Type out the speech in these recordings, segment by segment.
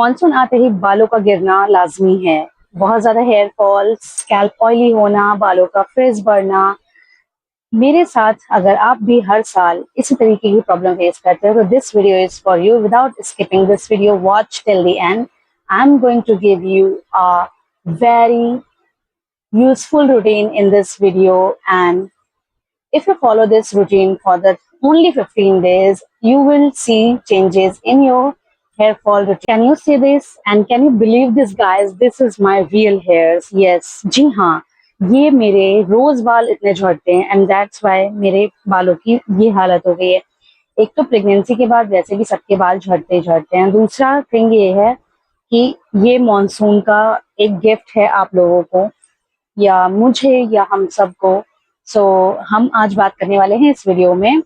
Monsoon आते ही बालों का गिरना लाजमी है। बहुत ज्यादा हेयर फॉल, स्कैल्प ऑयली होना, बालों का फ्रिज बढ़ना। मेरे साथ अगर आप भी हर साल इसी तरीके की प्रॉब्लम फेस करते हो तो this video is for you. Without skipping this video, watch till the end. I am going to give you a very useful routine in this video, and if you follow this routine for the only 15 days, you will see changes in your hair fall routine. Can you see this and can you believe this, guys? This is my real hairs. Yes, जी हाँ, ये मेरे रोज बाल इतने झड़ते हैं and that's why मेरे बालों की ये हालत हो गई है। एक तो प्रेगनेंसी के बाद वैसे भी सबके बाल झड़ते ही झड़ते हैं। दूसरा थिंग ये है कि ये मॉनसून का एक गिफ्ट है आप लोगों को, या मुझे, या हम सबको। सो हम आज बात करने वाले हैं इस वीडियो में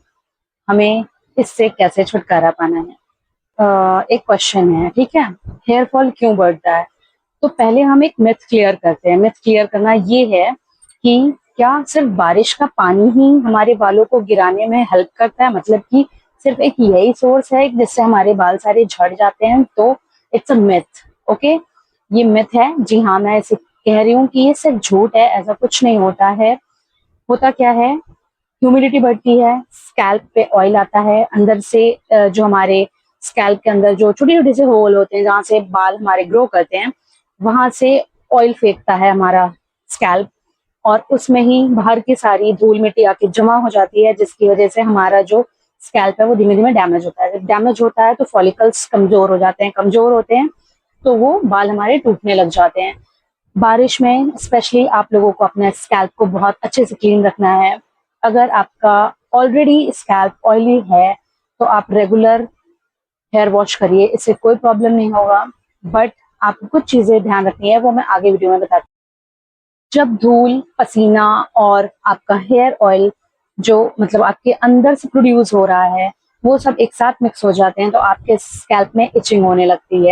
हमें इससे कैसे छुटकारा पाना है। एक क्वेश्चन है, ठीक है, हेयर फॉल क्यों बढ़ता है? तो पहले हम एक मिथ क्लियर करते हैं। मिथ क्लियर करना ये है कि क्या सिर्फ बारिश का पानी ही हमारे बालों को गिराने में हेल्प करता है? मतलब कि सिर्फ एक यही सोर्स है जिससे हमारे बाल सारे झड़ जाते हैं? तो इट्स अ मिथ। ओके, ये मिथ है। जी हाँ, मैं इसे कह रही हूँ कि ये सिर्फ झूठ है, ऐसा कुछ नहीं होता है। होता क्या है, ह्यूमिडिटी बढ़ती है, स्कैल्प पे ऑयल आता है अंदर से। जो हमारे स्कैल्प के अंदर जो छोटे छोटे से होल होते हैं जहाँ से बाल हमारे ग्रो करते हैं, वहां से ऑयल फेंकता है हमारा स्कैल्प, और उसमें ही बाहर की सारी धूल मिट्टी आके जमा हो जाती है, जिसकी वजह से हमारा जो स्कैल्प है वो धीमे धीमे डैमेज होता है। जब डैमेज होता है तो फॉलिकल्स कमजोर हो जाते हैं, कमजोर होते हैं तो वो बाल हमारे टूटने लग जाते हैं। बारिश में स्पेशली आप लोगों को अपने स्कैल्प को बहुत अच्छे से क्लीन रखना है। अगर आपका ऑलरेडी स्कैल्प ऑयली है तो आप रेगुलर हेयर वॉश करिए, इससे कोई प्रॉब्लम नहीं होगा। बट आपको कुछ चीजें ध्यान रखनी है, वो मैं आगे वीडियो में बताती हूँ। जब धूल, पसीना और आपका हेयर ऑयल जो मतलब आपके अंदर से प्रोड्यूस हो रहा है, वो सब एक साथ मिक्स हो जाते हैं तो आपके स्कैल्प में इचिंग होने लगती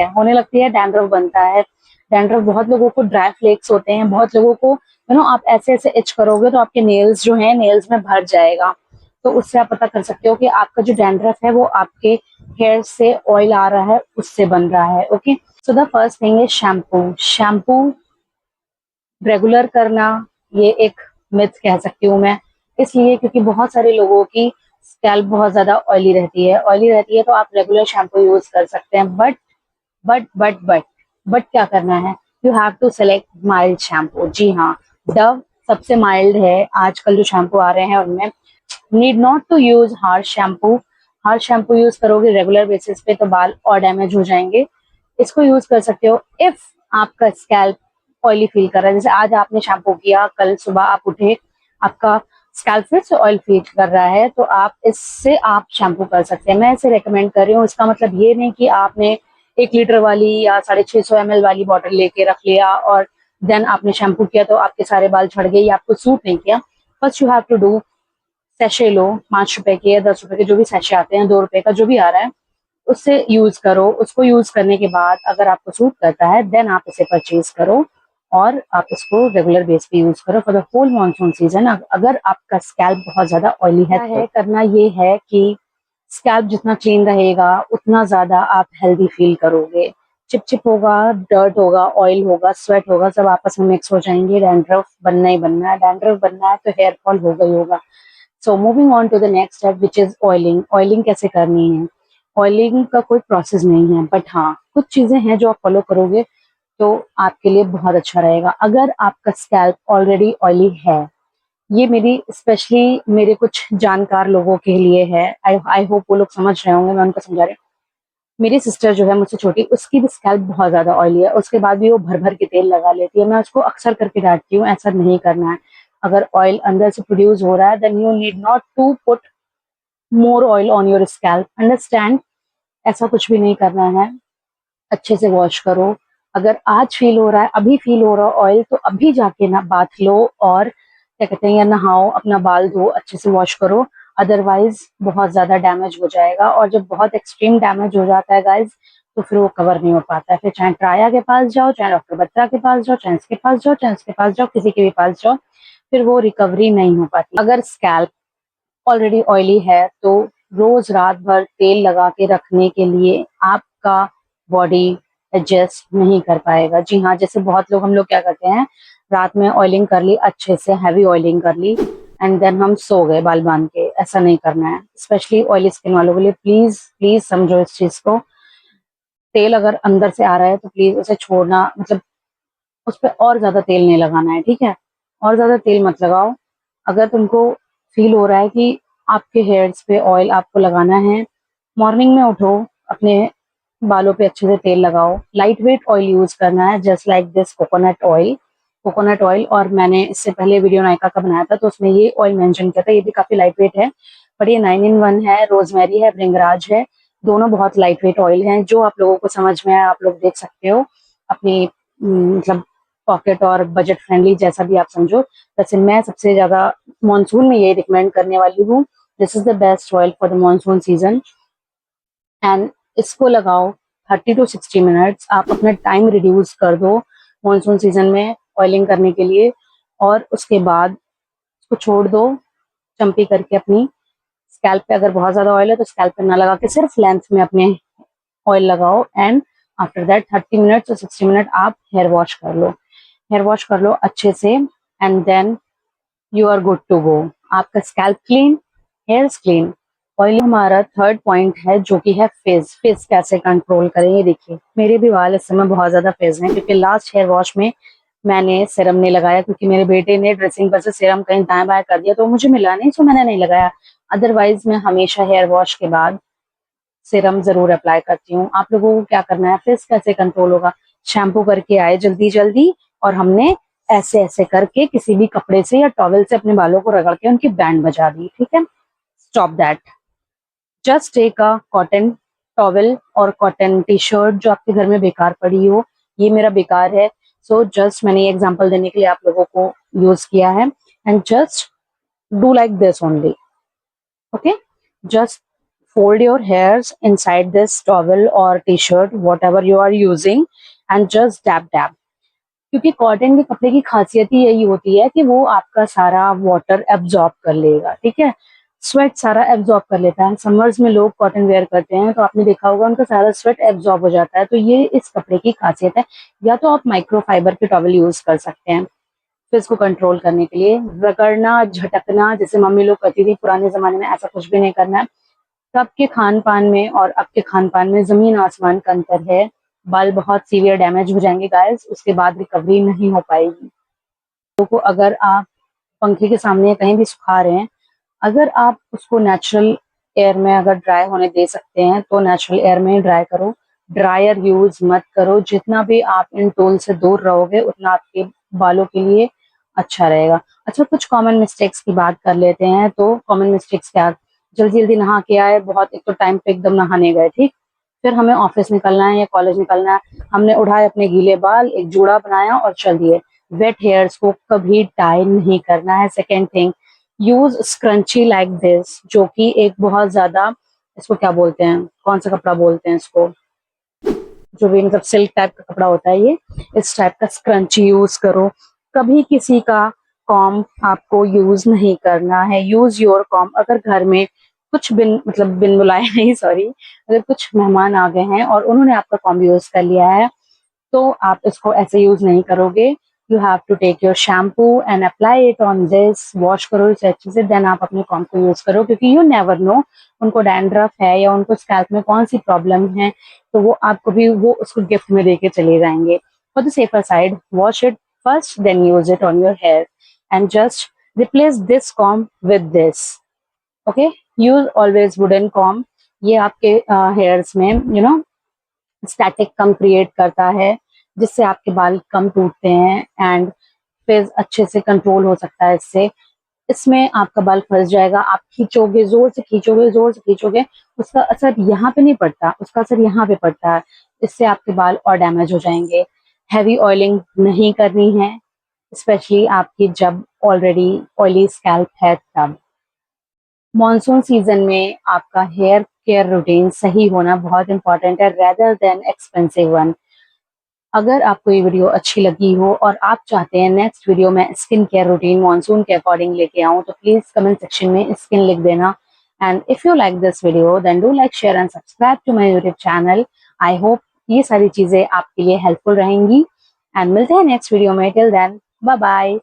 है, डैंड्रफ बनता है। डैंड्रफ, बहुत लोगों को ड्राई फ्लेक्स होते हैं, बहुत लोगों को आप ऐसे ऐसे इच करोगे तो आपके नेल्स जो हैं, नेल्स में भर जाएगा। तो उससे आप पता कर सकते हो कि आपका जो डैंड्रफ है वो आपके हेयर से ऑयल आ रहा है उससे बन रहा है। Okay, so the first thing is shampoo regular करना। ये एक मिथ कह सकती हूँ मैं, इसलिए क्योंकि बहुत सारे लोगों की स्कैल्प बहुत ज्यादा ऑयली रहती है तो आप रेगुलर शैम्पू यूज कर सकते हैं। बट क्या करना है, you have to select mild shampoo. जी हाँ, डव सबसे माइल्ड है आजकल जो शैम्पू आ रहे हैं उनमें। Need not to use harsh shampoo use करोगे रेगुलर बेसिस पे तो बाल और डैमेज हो जाएंगे। इसको यूज कर सकते हो इफ आपका स्कैल्प ऑयली फील कर रहा है। जैसे आज आपने शैम्पू किया, कल सुबह आप उठे, आपका स्कैल्प फिर से ऑयल फील कर रहा है, तो आप इससे आप शैम्पू कर सकते हैं। मैं इसे रेकमेंड कर रही हूँ। इसका मतलब ये नहीं कि आपने 1 लीटर वाली या 650 ml वाली बॉटल लेके रख लिया और देन आपने शैम्पू किया तो आपके सारे बाल झड़ गए या आपको सूट नहीं किया। First you have to do, sachet लो, 5 रुपए के या 10 रुपए के, जो भी सैशे आते हैं, 2 रुपए का जो भी आ रहा है, उससे यूज करो। उसको यूज करने के बाद अगर आपको सूट करता है देन आप इसे परचेज करो और आप इसको रेगुलर बेस पे यूज करो for the whole monsoon season. अगर आपका स्कैल्प बहुत ज्यादा ऑयली है, करना ये है कि स्कैल्प जितना क्लीन रहेगा उतना ज्यादा आप हेल्दी फील करोगे। चिप होगा, डर्ट होगा, ऑयल होगा, स्वेट होगा, सब आपस में मिक्स हो जाएंगे। डैंड्रफ बनना ही बनना है, डैंड्रफ बनना है तो हेयर फॉल होगा ही होगा। So moving on to the next step which is oiling. Oiling कैसे करनी है? ऑयलिंग का कोई प्रोसेस नहीं है, बट हाँ कुछ चीजें हैं जो आप फॉलो करोगे तो आपके लिए बहुत अच्छा रहेगा। अगर आपका स्कैल्प ऑलरेडी ऑयली है, ये मेरी स्पेशली मेरे कुछ जानकार लोगों के लिए है, आई होप वो लोग समझ रहे होंगे, मैं उनको समझा रही हूँ। मेरी सिस्टर जो है मुझसे छोटी, उसकी भी स्कैल्प बहुत ज्यादा ऑयली है, उसके बाद भी वो भर भर के तेल लगा लेती है। मैं उसको अक्सर करके डांटती हूँ, ऐसा नहीं करना है। अगर ऑयल अंदर से प्रोड्यूस हो रहा है then you need not to put more oil on your scalp, understand? ऐसा कुछ भी नहीं करना है। अच्छे से वॉश करो। अगर आज फील हो रहा है, अभी फील हो रहा है ऑयल, तो अभी जाके ना बाथ लो और क्या कहते हैं, या नहाओ, अपना बाल धो, अच्छे से वॉश करो। अदरवाइज बहुत ज्यादा डैमेज हो जाएगा, और जब बहुत एक्सट्रीम डैमेज हो जाता है गाइज तो फिर वो कवर नहीं हो पाता है। फिर चाहे ट्राया के पास जाओ, चाहे डॉक्टर बत्रा के पास जाओ, चाहे इसके पास जाओ, चाहे इसके पास जाओ, किसी के भी पास जाओ, फिर वो रिकवरी नहीं हो पाती। अगर स्कैल्प ऑलरेडी ऑयली है तो रोज रात भर तेल लगा के रखने के लिए आपका बॉडी एडजस्ट नहीं कर पाएगा। जी हाँ, जैसे बहुत लोग हम लोग क्या करते हैं, रात में ऑयलिंग कर ली, अच्छे से हैवी ऑयलिंग कर ली एंड देन हम सो गए बाल बांध के। ऐसा नहीं करना है, स्पेशली ऑयली स्किन वालों के लिए। प्लीज प्लीज समझो इस चीज को। तेल अगर अंदर से आ रहा है तो प्लीज उसे छोड़ना, मतलब उस पर और ज्यादा तेल नहीं लगाना है, ठीक है? और ज्यादा तेल मत लगाओ। अगर तुमको फील हो रहा है कि आपके हेयर्स पे ऑयल आपको लगाना है, मॉर्निंग में उठो, अपने बालों पे अच्छे से तेल लगाओ। लाइट वेट ऑयल यूज करना है, just like this coconut oil. Coconut oil, और मैंने इससे पहले वीडियो नायका का बनाया था तो उसमें ये ऑयल मेंशन किया था। ये भी काफी लाइट वेट है, पर ये 9 in 1 है, रोजमेरी है, भृंगराज है। दोनों बहुत लाइट वेट ऑयल हैं। जो आप लोगों को समझ में आए आप लोग देख सकते हो अपनी मतलब पॉकेट और बजट फ्रेंडली, जैसा भी आप समझो। वैसे मैं सबसे ज्यादा मानसून में ये रिकमेंड करने वाली हूँ। This is the best oil for the monsoon season. And इसको लगाओ 30 to 60 मिनट्स। आप अपना टाइम रिड्यूस कर दो मानसून सीजन में ऑयलिंग करने के लिए, और उसके बाद उसको छोड़ दो चम्पी करके अपनी स्कैल्प पे। अगर बहुत ज्यादा ऑयल है तो स्कैल्प पे ना लगा के सिर्फ लेंथ में अपने ऑयल लगाओ। एंड आफ्टर दैट 30 मिनट और 60 मिनट आप हेयर वॉश कर लो। हेयर वॉश कर लो अच्छे से and then you are good to go. आपका scalp clean, hairs clean. Oil हमारा थर्ड पॉइंट है जो कि है फेस। फेस कैसे कंट्रोल करें, ये देखिए मेरे भी बाल इस समय बहुत ज्यादा फेस हैं, क्योंकि लास्ट हेयर वॉश में मैंने सीरम नहीं लगाया, क्योंकि मेरे बेटे ने ड्रेसिंग पर से सीरम कहीं दाएं बाएं कर दिया तो मुझे मिला नहीं, तो मैंने नहीं लगाया। अदरवाइज मैं हमेशा हेयर वॉश के बाद सीरम जरूर अप्लाई करती हूँ। आप लोगों को क्या करना है, फेस कैसे कंट्रोल होगा? शैम्पू करके आए जल्दी जल्दी, और हमने ऐसे ऐसे करके किसी भी कपड़े से या टॉवल से अपने बालों को रगड़ के उनकी बैंड बजा दी, ठीक है? Stop that. Just take a cotton towel और कॉटन टी शर्ट जो आपके घर में बेकार पड़ी हो। ये मेरा बेकार है, सो जस्ट मैंने ये एग्जांपल देने के लिए आप लोगों को यूज किया है। And just do like this only, okay? Just fold your hairs inside this towel or t-shirt, whatever you are using, and just dab dab। क्योंकि कॉटन के कपड़े की खासियत ही यही होती है कि वो आपका सारा वाटर एब्जॉर्ब कर लेगा, ठीक है? स्वेट सारा एब्जॉर्ब कर लेता है। समर्स में लोग कॉटन वेयर करते हैं तो आपने देखा होगा उनका सारा स्वेट एब्जॉर्ब हो जाता है, तो ये इस कपड़े की खासियत है। या तो आप माइक्रोफाइबर के टॉवल यूज कर सकते हैं फेस को कंट्रोल करने के लिए। रगड़ना, झटकना जैसे मम्मी लोग करती थी पुराने जमाने में, ऐसा कुछ भी नहीं करना है। तब के खान पान में और अब के खान पान में जमीन आसमान का अंतर है। बाल बहुत सीवियर डैमेज हो जाएंगे गाइस, उसके बाद रिकवरी नहीं हो पाएगी। तो अगर आप पंखे के सामने कहीं भी सुखा रहे हैं, अगर आप उसको नेचुरल एयर में अगर ड्राई होने दे सकते हैं तो नेचुरल एयर में ड्राई करो। ड्रायर यूज मत करो। जितना भी आप इन टूल से दूर रहोगे उतना आपके बालों के लिए अच्छा रहेगा। अच्छा, कुछ कॉमन मिस्टेक्स की बात कर लेते हैं। तो कॉमन मिस्टेक्स क्या? जल्दी जल्दी नहा के आए, बहुत एक तो टाइम पे एकदम नहाने गए, ठीक, फिर हमें ऑफिस निकलना है या कॉलेज निकलना है, हमने उठाए अपने गीले बाल, एक जूड़ा बनाया और चल दिए। वेट हेयर्स को कभी टाई नहीं करना है। Second thing, use scrunchie like this, जो कि एक बहुत ज्यादा, इसको क्या बोलते हैं, कौन सा कपड़ा बोलते हैं इसको, जो भी मतलब सिल्क टाइप का कपड़ा होता है, ये इस टाइप का स्क्रंची यूज करो। कभी किसी का कॉम आपको यूज नहीं करना है। Use your com. अगर घर में कुछ बिन मतलब बिन बुलाए नहीं, सॉरी, अगर कुछ मेहमान आ गए हैं और उन्होंने आपका कॉम यूज कर लिया है तो आप इसको ऐसे यूज नहीं करोगे। You have to take your shampoo and apply it on this. Wash करो इसे अच्छे से, देन आप अपने कॉम को यूज करो, क्योंकि यू नेवर नो उनको डैंड्रफ है या उनको स्कैल्प में कौन सी प्रॉब्लम है, तो वो आपको भी वो उसको गिफ्ट में देके चले जाएंगे। For the safer side, wash it first then use it on your hair and just replace this comb with this, okay? Use always wooden comb. ये आपके हेयर्स में स्टैटिक कम क्रिएट करता है, जिससे आपके बाल कम टूटते हैं एंड फिर अच्छे से कंट्रोल हो सकता है इससे। इसमें आपका बाल फंस जाएगा, आप खींचोगे, जोर से खींचोगे, जोर से खींचोगे, उसका असर यहाँ पे नहीं पड़ता, उसका असर यहाँ पे पड़ता है। इससे आपके बाल और डैमेज हो जाएंगे। हैवी ऑयलिंग नहीं करनी है, स्पेशली आपकी जब ऑलरेडी ऑयली स्कैल्प है तब। मॉनसून सीजन में आपका हेयर केयर रूटीन सही होना बहुत इंपॉर्टेंट है, रेदर देन एक्सपेंसिव वन। अगर आपको ये वीडियो अच्छी लगी हो और आप चाहते हैं नेक्स्ट वीडियो में स्किन केयर रूटीन मॉनसून के अकॉर्डिंग लेके आऊं, तो प्लीज कमेंट सेक्शन में स्किन लिख देना। And if you like this video then do like, share and subscribe to my YouTube channel. I hope ये सारी चीजें आपके लिए हेल्पफुल रहेंगी। एंड मिलते हैं नेक्स्ट वीडियो में। Till then bye bye.